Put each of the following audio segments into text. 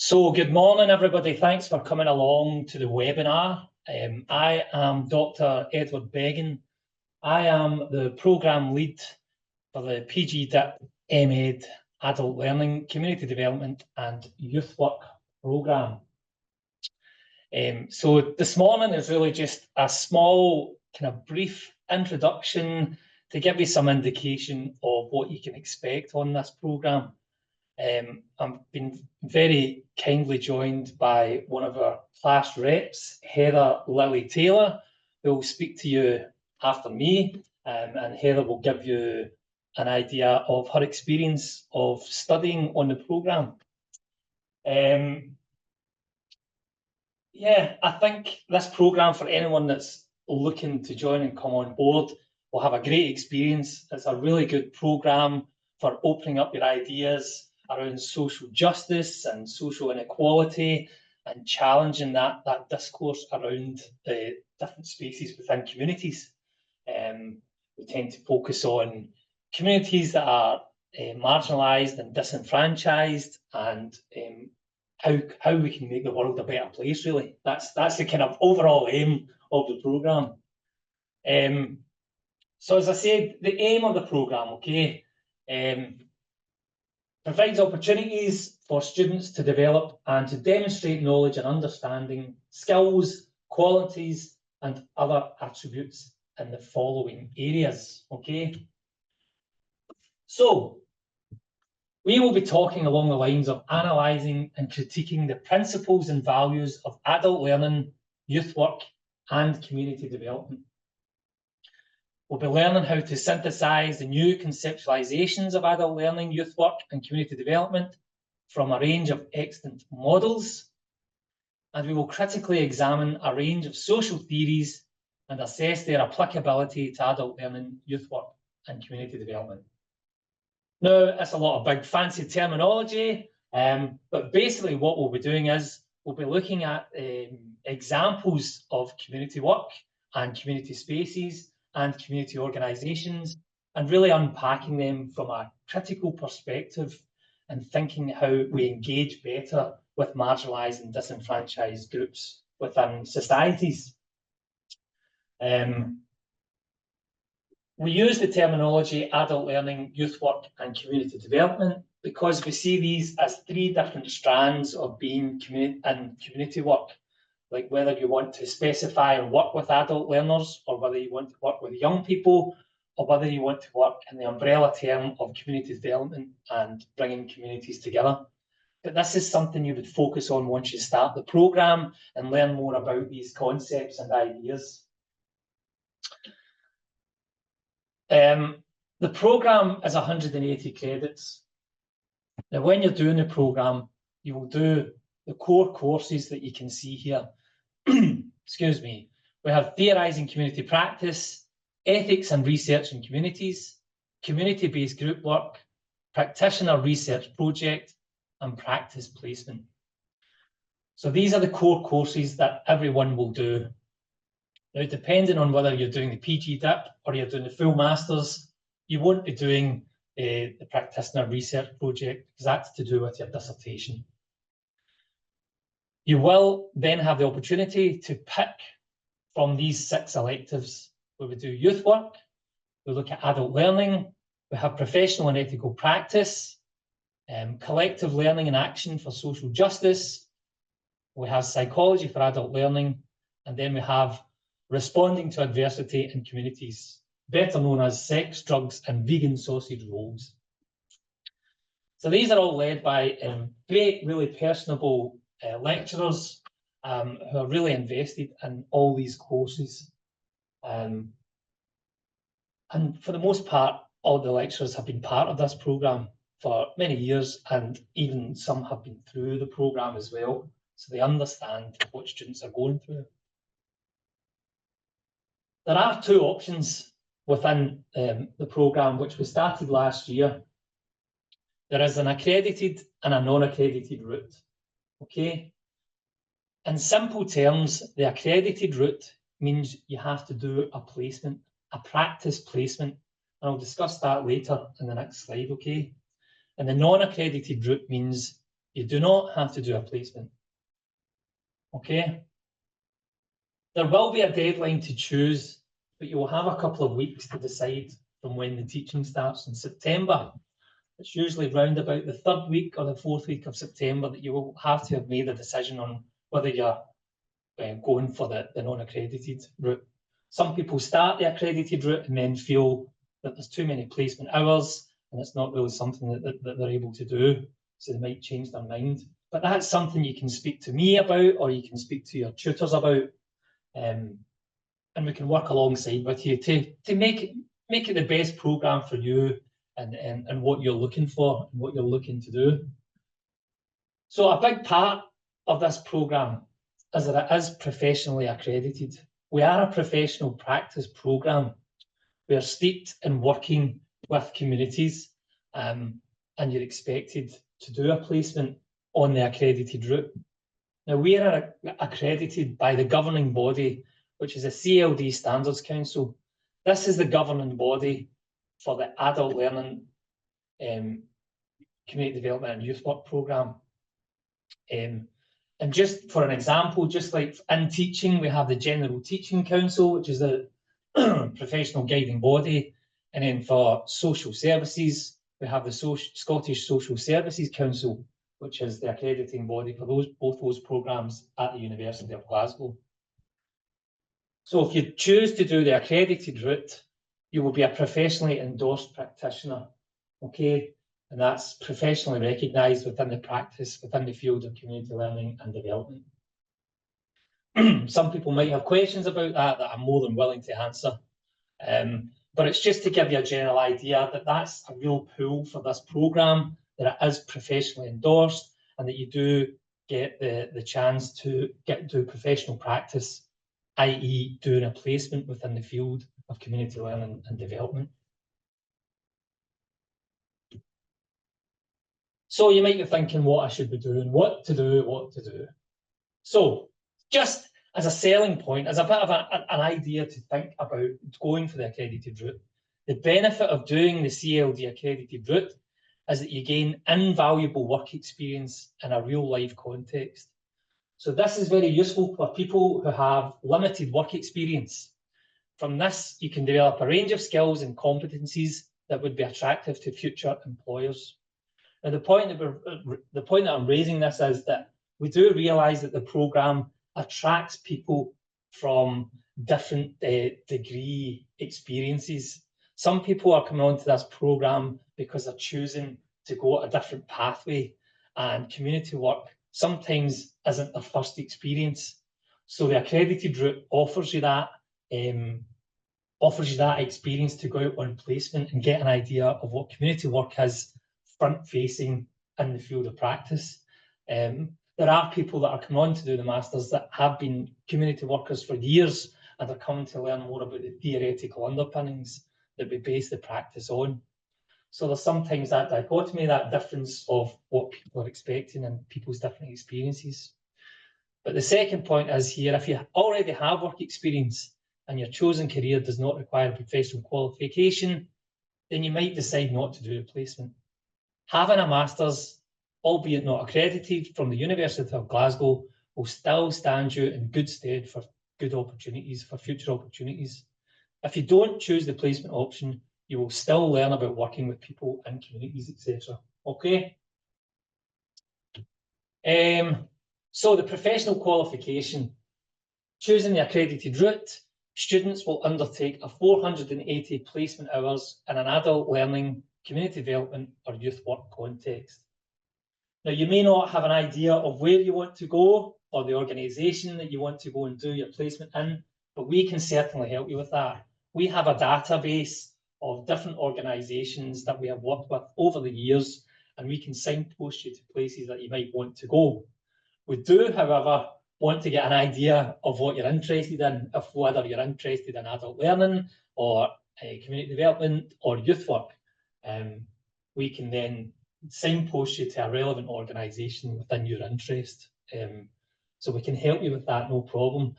So good morning, everybody. Thanks for coming along to the webinar. I am Dr Edward Beggan. I am the programme lead for the PgDip MEd Adult Learning, Community Development and Youth Work programme. So this morning is really just a small kind of brief introduction to give you some indication of what you can expect on this programme. I've been very kindly joined by one of our class reps, Heather Lillie Taylor, who will speak to you after me, and Heather will give you an idea of her experience of studying on the programme. Yeah, I think this programme, for anyone that's looking to join and come on board, will have a great experience. It's a really good programme for opening up your ideas around social justice and social inequality and challenging that discourse around the different spaces within communities. We tend to focus on communities that are marginalised and disenfranchised, and how we can make the world a better place, really. That's the kind of overall aim of the programme. So as I said, the aim of the programme, okay, provides opportunities for students to develop and to demonstrate knowledge and understanding, skills, qualities, and other attributes in the following areas, okay? So, we will be talking along the lines of analysing and critiquing the principles and values of adult learning, youth work, and community development. We'll be learning how to synthesise the new conceptualisations of adult learning, youth work and community development from a range of extant models. And we will critically examine a range of social theories and assess their applicability to adult learning, youth work and community development. Now, it's a lot of big fancy terminology, but basically what we'll be doing is we'll be looking at examples of community work and community spaces and community organisations, and really unpacking them from a critical perspective and thinking how we engage better with marginalised and disenfranchised groups within societies. We use the terminology adult learning, youth work and community development because we see these as three different strands of being community work. Like whether you want to specify and work with adult learners, or whether you want to work with young people, or whether you want to work in the umbrella term of community development and bringing communities together. But this is something you would focus on once you start the programme and learn more about these concepts and ideas. The programme is 180 credits. Now, when you're doing the programme, you will do the core courses that you can see here. Excuse me. We have theorising community practice, ethics and research in communities, community-based group work, practitioner research project, and practice placement. So these are the core courses that everyone will do. Now, depending on whether you're doing the PgDip or you're doing the full masters, you won't be doing the practitioner research project because that's to do with your dissertation. You will then have the opportunity to pick from these 6 electives, where we do youth work, we look at adult learning, we have professional and ethical practice, collective learning and action for social justice, we have psychology for adult learning, and then we have responding to adversity in communities, better known as sex, drugs, and vegan sausage rolls. So these are all led by great, really personable lecturers who are really invested in all these courses. And for the most part, all the lecturers have been part of this programme for many years, and even some have been through the programme as well, so they understand what students are going through. There are 2 options within the programme, which we started last year. There is an accredited and a non-accredited route. Okay. In simple terms, the accredited route means you have to do a placement, a practice placement, and I'll discuss that later in the next slide, okay? And the non-accredited route means You do not have to do a placement. Okay? There will be a deadline to choose, but you will have a couple of weeks to decide from when the teaching starts in September. It's usually round about the 3rd week or the 4th week of September that you will have to have made a decision on whether you're going for the non-accredited route. Some people start the accredited route and then feel that there's too many placement hours and it's not really something that they're able to do, so they might change their mind. But that's something you can speak to me about, or you can speak to your tutors about, and we can work alongside with you to make it the best programme for you and what you're looking for and what you're looking to do. So a big part of this programme is that it is professionally accredited. We are a professional practice programme. We are steeped in working with communities, and you're expected to do a placement on the accredited route. Now, we are accredited by the governing body, which is a CLD Standards Council. This is the governing body for the Adult Learning, Community Development and Youth Work Programme. And just for an example, just like in teaching, we have the General Teaching Council, which is the professional guiding body. And then for social services, we have the Scottish Social Services Council, which is the accrediting body for both those programmes at the University of Glasgow. So if you choose to do the accredited route, you will be a professionally endorsed practitioner, okay? And that's professionally recognised within the practice, within the field of community learning and development. Some people might have questions about that I'm more than willing to answer. But it's just to give you a general idea that that's a real pull for this programme, that it is professionally endorsed, and that you do get the chance to get into professional practice, i.e. doing a placement within the field of community learning and development. So you might be thinking what I should be doing, what to do. So just as a selling point, as a bit of an idea to think about going for the accredited route, the benefit of doing the CLD accredited route is that you gain invaluable work experience in a real life context. So this is very useful for people who have limited work experience. From this, you can develop a range of skills and competencies that would be attractive to future employers. Now, the point that I'm raising this is that we do realise that the programme attracts people from different degree experiences. Some people are coming onto this programme because they're choosing to go a different pathway, and community work sometimes isn't their first experience. So the accredited route offers you that experience to go out on placement and get an idea of what community work is front-facing in the field of practice. There are people that are coming on to do the Masters that have been community workers for years and are coming to learn more about the theoretical underpinnings that we base the practice on. So there's sometimes that dichotomy, that difference of what people are expecting and people's different experiences. But the second point is here, if you already have work experience and your chosen career does not require professional qualification, then you might decide not to do a placement. Having a Masters, albeit not accredited, from the University of Glasgow will still stand you in good stead for good opportunities, for future opportunities. If you don't choose the placement option, you will still learn about working with people in communities, etc. Okay. So the professional qualification, choosing the accredited route, students will undertake a 480 placement hours in an adult learning, community development or youth work context. Now, you may not have an idea of where you want to go or the organisation that you want to go and do your placement in, but we can certainly help you with that. We have a database of different organisations that we have worked with over the years, and we can signpost you to places that you might want to go. We do, however, want to get an idea of what you're interested in, of whether you're interested in adult learning or community development or youth work. We can then signpost you to a relevant organisation within your interest. So we can help you with that, no problem.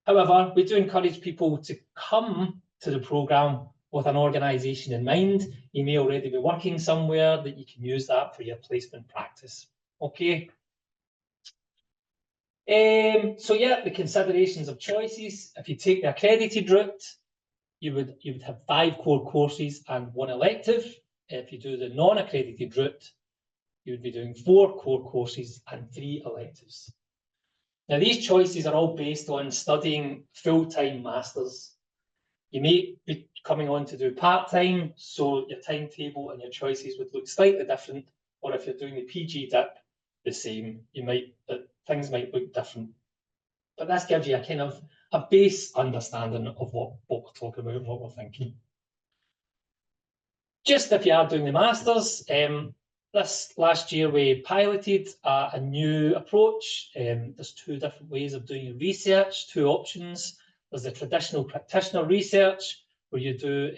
However, we do encourage people to come to the programme with an organisation in mind. You may already be working somewhere that you can use that for your placement practice. Okay. So yeah, the considerations of choices. If you take the accredited route, you would have 5 core courses and 1 elective. If you do the non-accredited route, you would be doing 4 core courses and 3 electives. Now, these choices are all based on studying full-time masters. You may be coming on to do part-time, so your timetable and your choices would look slightly different. Or if you're doing the PgDip, the same. Things might look different. But this gives you a kind of a base understanding of what we're talking about and what we're thinking. Just if you are doing the masters, this last year we piloted a new approach. There's 2 different ways of doing research, 2 options. There's the traditional practitioner research, where you do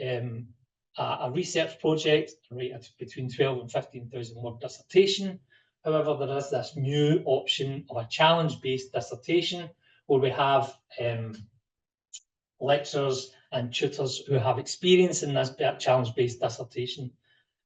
a research project, right, between 12 and 15,000 word dissertation. However, there is this new option of a challenge-based dissertation, where we have lecturers and tutors who have experience in this challenge-based dissertation.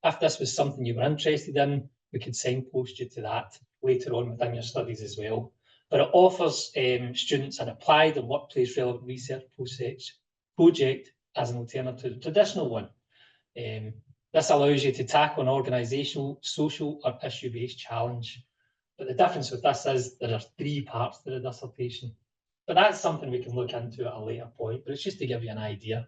If this was something you were interested in, we could signpost you to that later on within your studies as well. But it offers students an applied and workplace relevant research project as an alternative to the traditional one. This allows you to tackle an organisational, social or issue-based challenge. But the difference with this is there are 3 parts to the dissertation. But that's something we can look into at a later point, but it's just to give you an idea.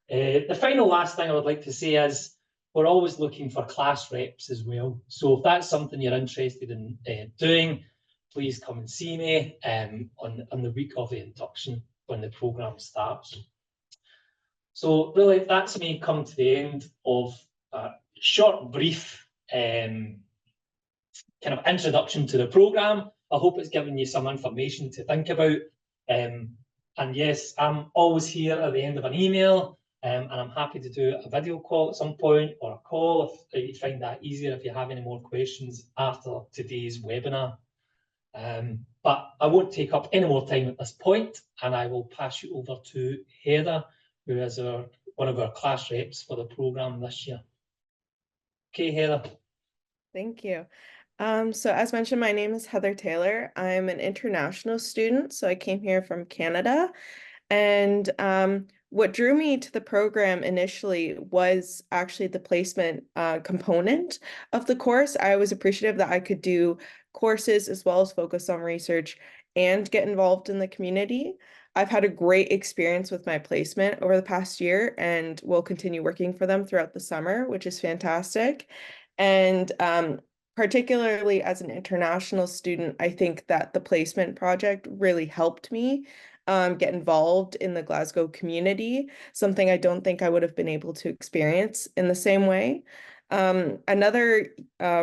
The final last thing I would like to say is we're always looking for class reps as well. So if that's something you're interested in doing, please come and see me on the week of the induction when the programme starts. So really, that's me come to the end of a short, brief kind of introduction to the programme. I hope it's given you some information to think about. And yes, I'm always here at the end of an email, and I'm happy to do a video call at some point or a call if you find that easier, if you have any more questions after today's webinar. But I won't take up any more time at this point, and I will pass you over to Heather, who is one of our class reps for the programme this year. Okay, Heather. Thank you. So as mentioned, my name is Heather Taylor. I'm an international student, so I came here from Canada. And what drew me to the program initially was actually the placement component of the course. I was appreciative that I could do courses as well as focus on research and get involved in the community. I've had a great experience with my placement over the past year and will continue working for them throughout the summer, which is fantastic. And particularly as an international student, I think that the placement project really helped me get involved in the Glasgow community, something I don't think I would have been able to experience in the same way. Another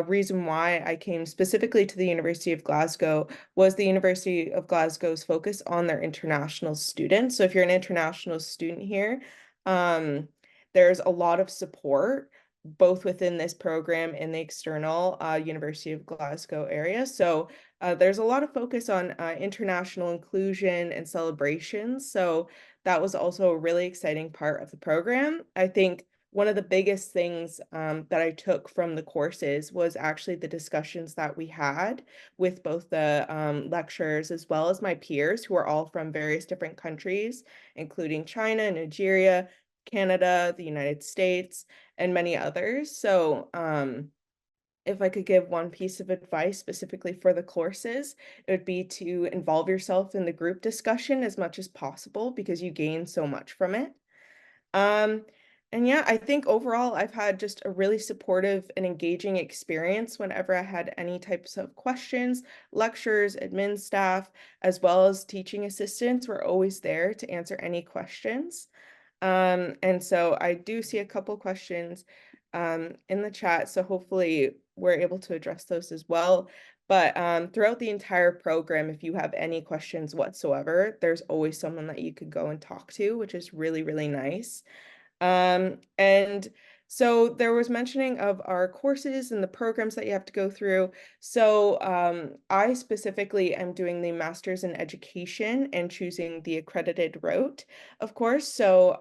reason why I came specifically to the University of Glasgow was the University of Glasgow's focus on their international students. So if you're an international student here, there's a lot of support both within this program and the external University of Glasgow area. So there's a lot of focus on international inclusion and celebrations. So that was also a really exciting part of the program. I think one of the biggest things that I took from the courses was actually the discussions that we had with both the lecturers as well as my peers, who are all from various different countries, including China, Nigeria, Canada, the United States, and many others. So if I could give one piece of advice specifically for the courses, it would be to involve yourself in the group discussion as much as possible because you gain so much from it. And yeah, I think overall I've had just a really supportive and engaging experience whenever I had any types of questions. Lecturers, admin staff, as well as teaching assistants were always there to answer any questions. And so I do see a couple questions in the chat, so hopefully we're able to address those as well. But throughout the entire program, if you have any questions whatsoever, there's always someone that you could go and talk to, which is really, really nice. And so there was mentioning of our courses and the programs that you have to go through. So I specifically am doing the Master's in Education and choosing the accredited route, of course. So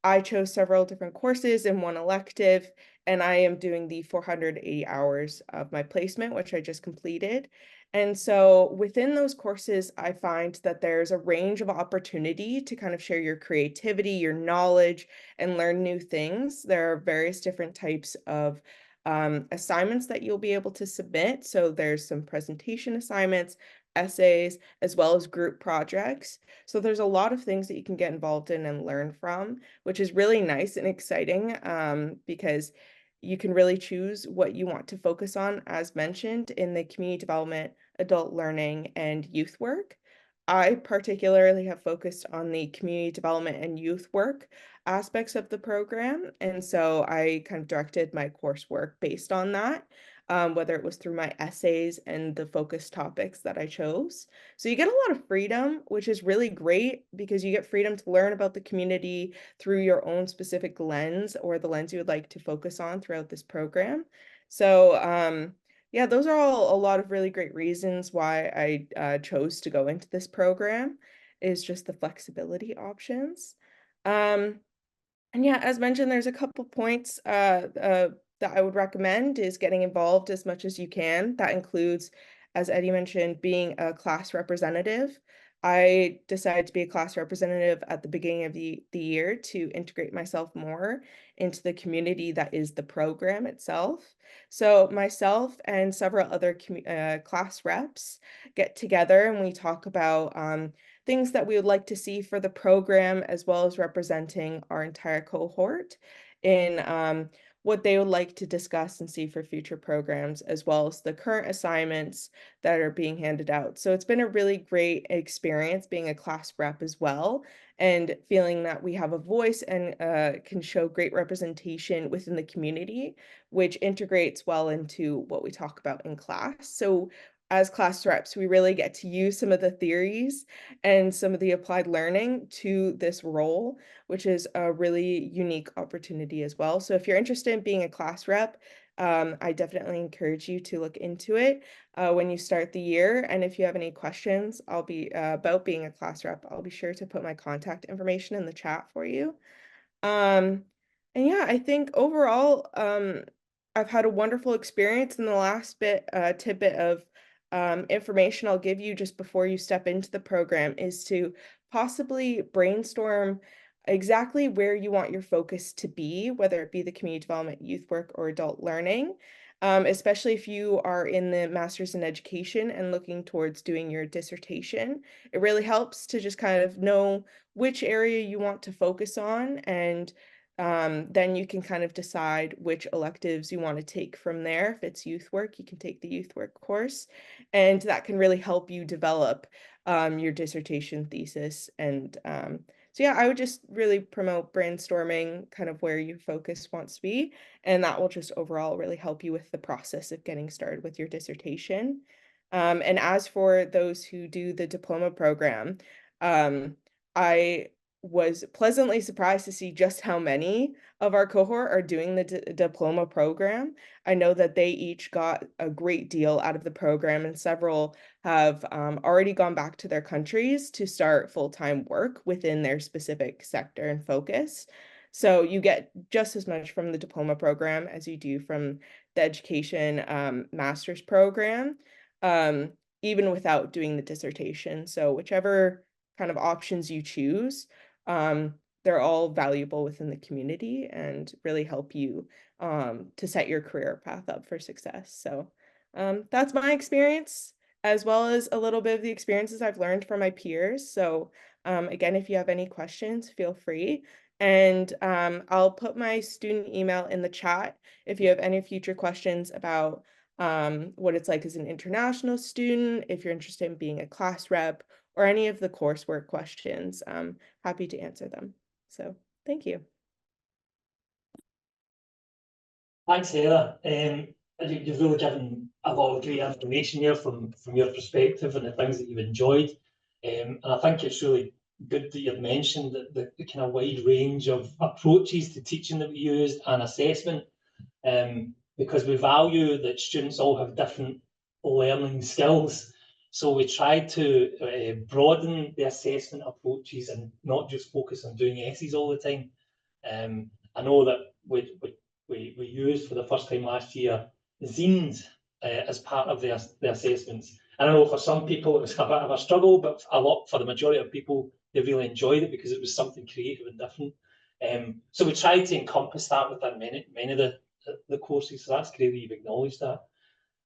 I chose several different courses in one elective, and I am doing the 480 hours of my placement, which I just completed. And so within those courses, I find that there's a range of opportunity to kind of share your creativity, your knowledge, and learn new things. There are various different types of assignments that you'll be able to submit. So there's some presentation assignments, essays, as well as group projects. So there's a lot of things that you can get involved in and learn from, which is really nice and exciting, because you can really choose what you want to focus on, as mentioned, in the community development, adult learning, and youth work. I particularly have focused on the community development and youth work aspects of the program, and so I kind of directed my coursework based on that, whether it was through my essays and the focus topics that I chose. So you get a lot of freedom, which is really great because you get freedom to learn about the community through your own specific lens or the lens you would like to focus on throughout this program. So yeah, those are all a lot of really great reasons why I chose to go into this program, is just the flexibility options. And yeah, as mentioned, there's a couple points that I would recommend is getting involved as much as you can. That includes, as Eddie mentioned, being a class representative. I decided to be a class representative at the beginning of the year to integrate myself more into the community that is the program itself. So myself and several other class reps get together and we talk about things that we would like to see for the program, as well as representing our entire cohort in what they would like to discuss and see for future programs, as well as the current assignments that are being handed out. So it's been a really great experience being a class rep as well, and feeling that we have a voice and can show great representation within the community, which integrates well into what we talk about in class. So as class reps, we really get to use some of the theories and some of the applied learning to this role, which is a really unique opportunity as well. So if you're interested in being a class rep, I definitely encourage you to look into it when you start the year. And if you have any questions, I'll be about being a class rep, I'll be sure to put my contact information in the chat for you. Um, and yeah, I think overall, I've had a wonderful experience. In the last tidbit of information I'll give you just before you step into the program is to possibly brainstorm exactly where you want your focus to be, whether it be the community development, youth work, or adult learning. Especially if you are in the master's in education and looking towards doing your dissertation, it really helps to just kind of know which area you want to focus on, and then you can kind of decide which electives you want to take from there. If it's youth work, you can take the youth work course, and that can really help you develop your dissertation thesis. And so yeah, I would just really promote brainstorming kind of where your focus wants to be, and that will just overall really help you with the process of getting started with your dissertation. And as for those who do the diploma program, I was pleasantly surprised to see just how many of our cohort are doing the diploma program. I know that they each got a great deal out of the program, and several have already gone back to their countries to start full-time work within their specific sector and focus. So you get just as much from the diploma program as you do from the education master's program, even without doing the dissertation. So whichever kind of options you choose, they're all valuable within the community and really help you to set your career path up for success. So that's my experience, as well as a little bit of the experiences I've learned from my peers. So again, if you have any questions, feel free. And I'll put my student email in the chat if you have any future questions about what it's like as an international student, if you're interested in being a class rep, or any of the coursework questions. I'm happy to answer them. So thank you. Thanks, Heather. You've really given a lot of great information here from your perspective and the things that you've enjoyed. And I think it's really good that you've mentioned that the kind of wide range of approaches to teaching that we used and assessment, because we value that students all have different learning skills. So we tried to broaden the assessment approaches and not just focus on doing essays all the time. I know that we used for the first time last year zines as part of the assessments. And I know for some people it was a bit of a struggle, but for the majority of people, they really enjoyed it because it was something creative and different. So we tried to encompass that within many of the courses. So that's great that you've acknowledged that.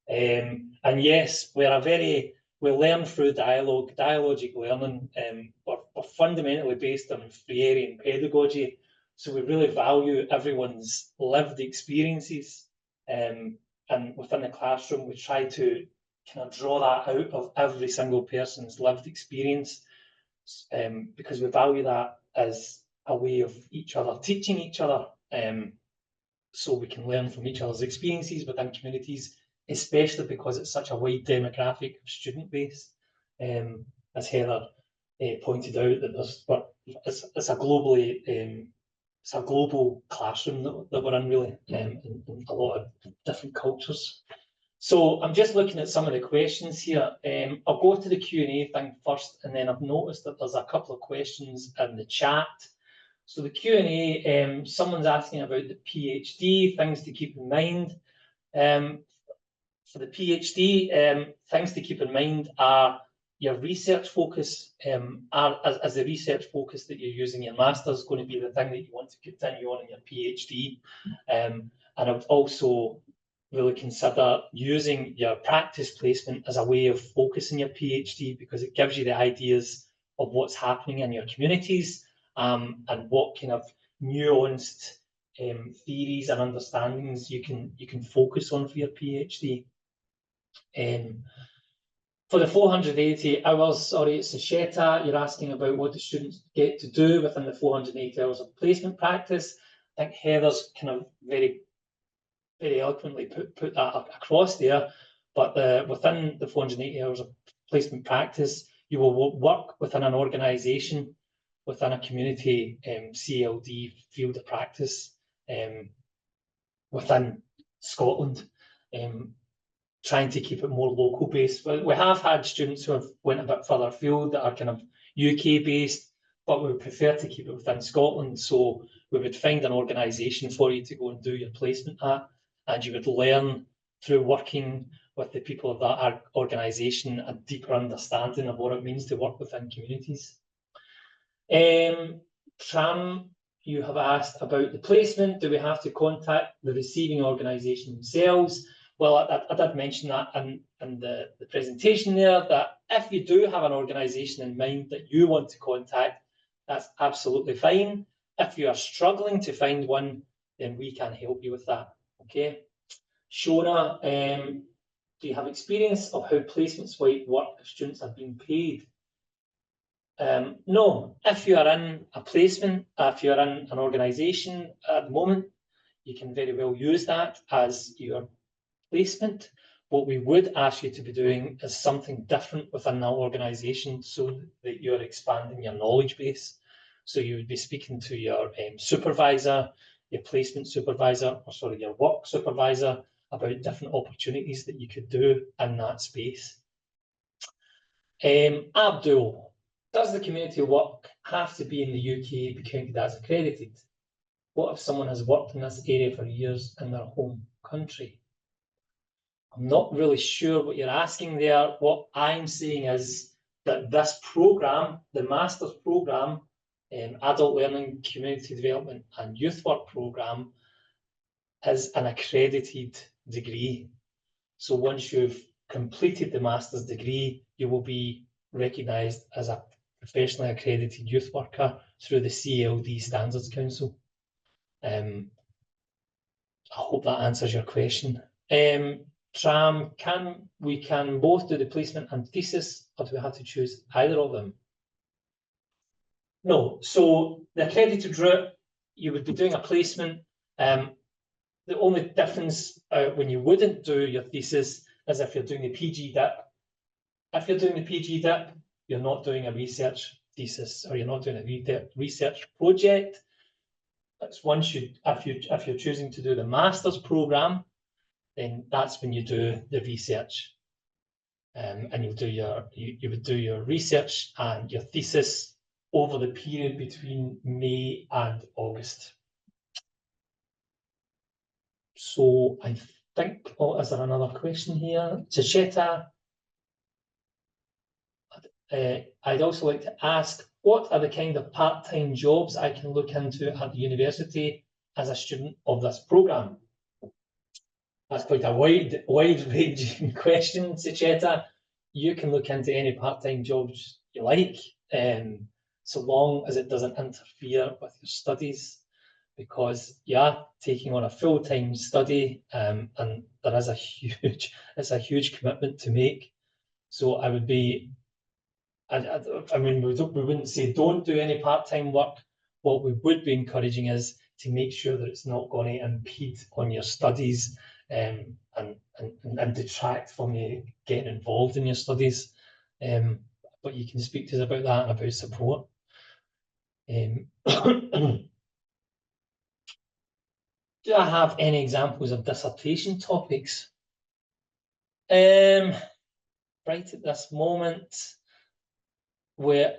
And yes, we learn through dialogue. Dialogic learning, we're fundamentally based on Freirean pedagogy. So we really value everyone's lived experiences. And within the classroom, we try to kind of draw that out of every single person's lived experience, because we value that as a way of each other teaching each other, so we can learn from each other's experiences within communities, especially because it's such a wide demographic student base. As Heather pointed out, that it's a global classroom that we're in, really, in a lot of different cultures. So I'm just looking at some of the questions here. I'll go to the Q&A thing first, and then I've noticed that there's a couple of questions in the chat. So the Q&A, someone's asking about the PhD, things to keep in mind. For the PhD, things to keep in mind are your research focus. As the research focus that you're using your master's going to be the thing that you want to continue on in your PhD. And I would also really consider using your practice placement as a way of focusing your PhD, because it gives you the ideas of what's happening in your communities, and what kind of nuanced theories and understandings you can focus on for your PhD. For the 480 hours, sorry, it's Sasheta, you're asking about what the students get to do within the 480 hours of placement practice. I think Heather's kind of very eloquently put that across there, but within the 480 hours of placement practice, you will work within an organisation, within a community CLD field of practice within Scotland, trying to keep it more local based. We have had students who have went a bit further afield that are kind of UK based, but we would prefer to keep it within Scotland. So we would find an organisation for you to go and do your placement at, and you would learn through working with the people of that organisation a deeper understanding of what it means to work within communities. Tram, you have asked about the placement. Do we have to contact the receiving organisation themselves? Well, I did mention that in the presentation there, that if you do have an organisation in mind that you want to contact, that's absolutely fine. If you are struggling to find one, then we can help you with that. Okay. Shona, do you have experience of how placements might work if students are being paid? No. If you are in a placement, if you're in an organisation at the moment, you can very well use that as your placement. What we would ask you to be doing is something different within that organisation, so that you're expanding your knowledge base. So you would be speaking to your supervisor, your placement supervisor, or sorry, your work supervisor, about different opportunities that you could do in that space. Abdul, does the community work have to be in the UK to be counted as accredited? What if someone has worked in this area for years in their home country? I'm not really sure what you're asking there. What I'm saying is that this programme, the Master's Programme, Adult Learning, Community Development and Youth Work Programme, is an accredited degree. So once you've completed the Master's degree, you will be recognised as a professionally accredited youth worker through the CLD Standards Council. I hope that answers your question. Tram, we can both do the placement and thesis, or do we have to choose either of them? No. So the accredited route, you would be doing a placement. The only difference when you wouldn't do your thesis is if you're doing the PgDip. If you're doing the PgDip, you're not doing a research thesis, or you're not doing a research project. That's once if you're choosing to do the Master's Programme, then that's when you do the research, and you would do your research and your thesis over the period between May and August. So I think, oh, is there another question here? Sucheta, I'd also like to ask, what are the kind of part-time jobs I can look into at the university as a student of this programme? That's quite a wide-ranging question, Sucheta. You can look into any part-time jobs you like, so long as it doesn't interfere with your studies, because yeah, taking on a full-time study, and there is it's a huge commitment to make. So I would be, I mean, we wouldn't say don't do any part-time work. What we would be encouraging is to make sure that it's not going to impede on your studies, and detract from you getting involved in your studies. But you can speak to us about that and about support. Do I have any examples of dissertation topics? Right at this moment, where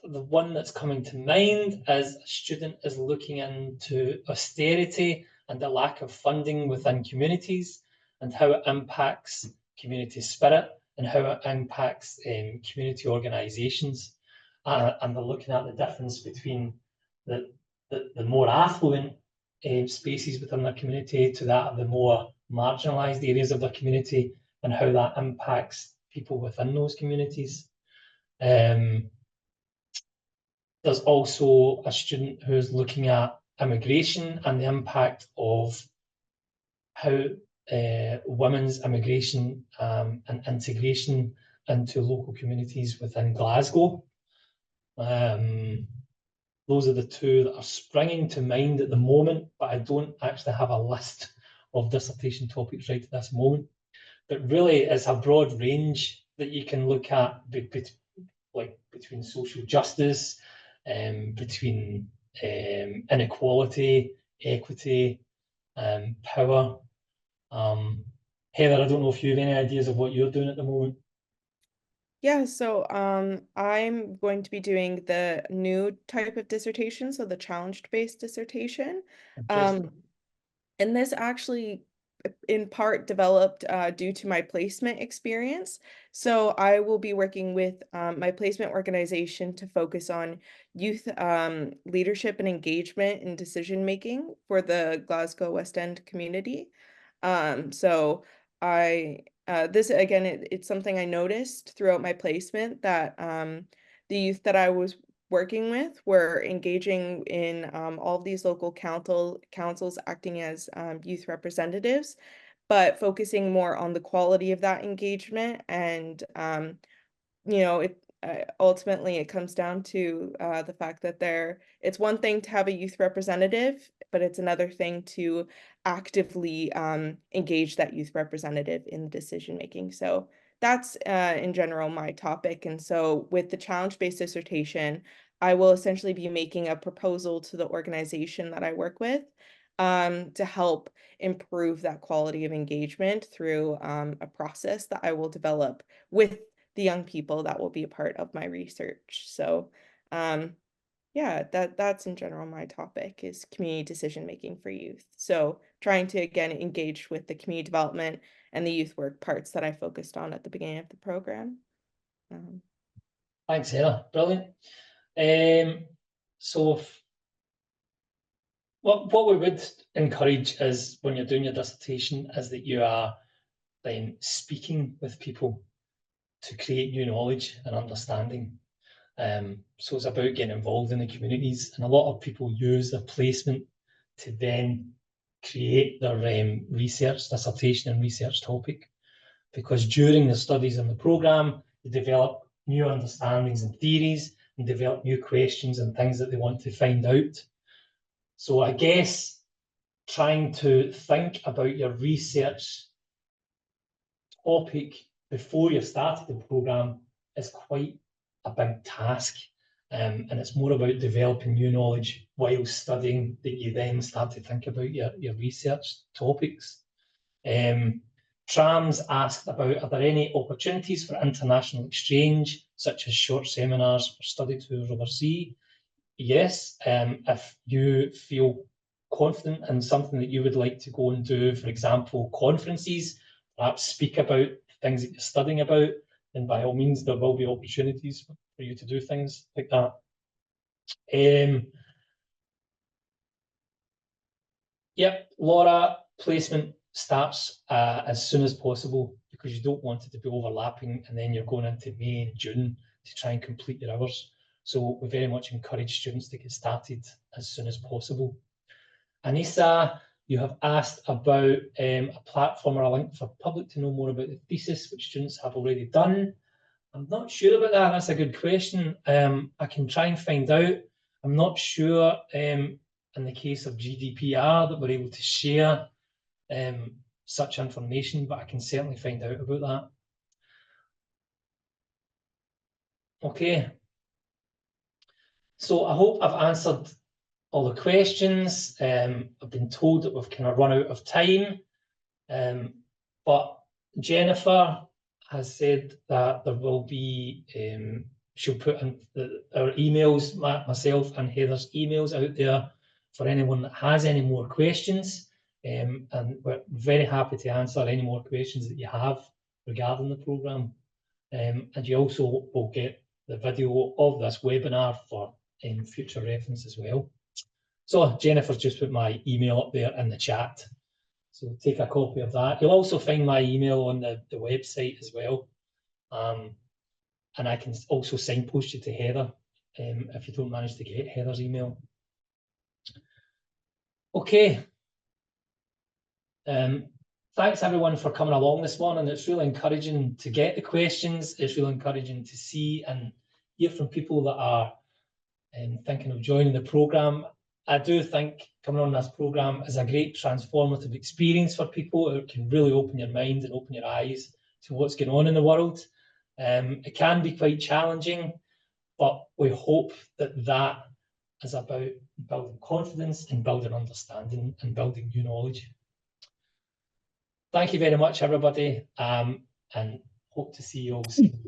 the one that's coming to mind is a student is looking into austerity and the lack of funding within communities, and how it impacts community spirit and how it impacts community organisations. And they're looking at the difference between the more affluent spaces within their community to that of the more marginalised areas of their community, and how that impacts people within those communities. There's also a student who's looking at immigration and the impact of how women's immigration and integration into local communities within Glasgow. Those are the two that are springing to mind at the moment, but I don't actually have a list of dissertation topics right at this moment. But really, it's a broad range that you can look at, like between social justice, between inequality, equity, power. Heather, I don't know if you have any ideas of what you're doing at the moment. Yeah, so I'm going to be doing the new type of dissertation, so the challenge-based dissertation. And this actually in part developed due to my placement experience. So I will be working with my placement organization to focus on youth leadership and engagement in decision making for the Glasgow West End community. So this again, it's something I noticed throughout my placement, that the youth that I was working with were engaging in all of these local councils acting as youth representatives, but focusing more on the quality of that engagement. And ultimately it comes down to the fact that it's one thing to have a youth representative, but it's another thing to actively engage that youth representative in decision making. So that's in general my topic. And so with the challenge-based dissertation, I will essentially be making a proposal to the organization that I work with to help improve that quality of engagement through a process that I will develop with the young people that will be a part of my research. So yeah, that's in general my topic, is community decision making for youth. So trying to again engage with the community development and the youth work parts that I focused on at the beginning of the program. Thanks, Heather. Brilliant. So what we would encourage is, when you're doing your dissertation, is that you are then speaking with people to create new knowledge and understanding. So it's about getting involved in the communities, and a lot of people use their placement to then create their research dissertation and research topic, because during the studies in the programme, they develop new understandings and theories and develop new questions and things that they want to find out. So I guess trying to think about your research topic before you've started the programme is quite a big task, and it's more about developing new knowledge while studying that you then start to think about your research topics. Trams asked about, are there any opportunities for international exchange, such as short seminars or study tours overseas? Yes, if you feel confident in something that you would like to go and do, for example, conferences, perhaps speak about things that you're studying about, then by all means there will be opportunities for you to do things like that. Yep, Laura, placement starts as soon as possible, because you don't want it to be overlapping and then you're going into May and June to try and complete your hours. So we very much encourage students to get started as soon as possible. Anissa, you have asked about a platform or a link for public to know more about the thesis, which students have already done. I'm not sure about that. That's a good question. I can try and find out. I'm not sure in the case of GDPR that we're able to share such information, but I can certainly find out about that. Okay. So I hope I've answered all the questions. I've been told that we've kind of run out of time, but Jennifer has said that there will be, she'll put in our emails, myself and Heather's emails out there for anyone that has any more questions, and we're very happy to answer any more questions that you have regarding the programme. And you also will get the video of this webinar for future reference as well. So Jennifer's just put my email up there in the chat, so take a copy of that. You'll also find my email on the website as well, and I can also signpost you to Heather if you don't manage to get Heather's email. Okay. Thanks everyone for coming along this morning. It's really encouraging to get the questions. It's really encouraging to see and hear from people that are thinking of joining the programme. I do think coming on this programme is a great transformative experience for people. It can really open your mind and open your eyes to what's going on in the world. It can be quite challenging, but we hope that that is about building confidence and building understanding and building new knowledge. Thank you very much, everybody, and hope to see you all soon.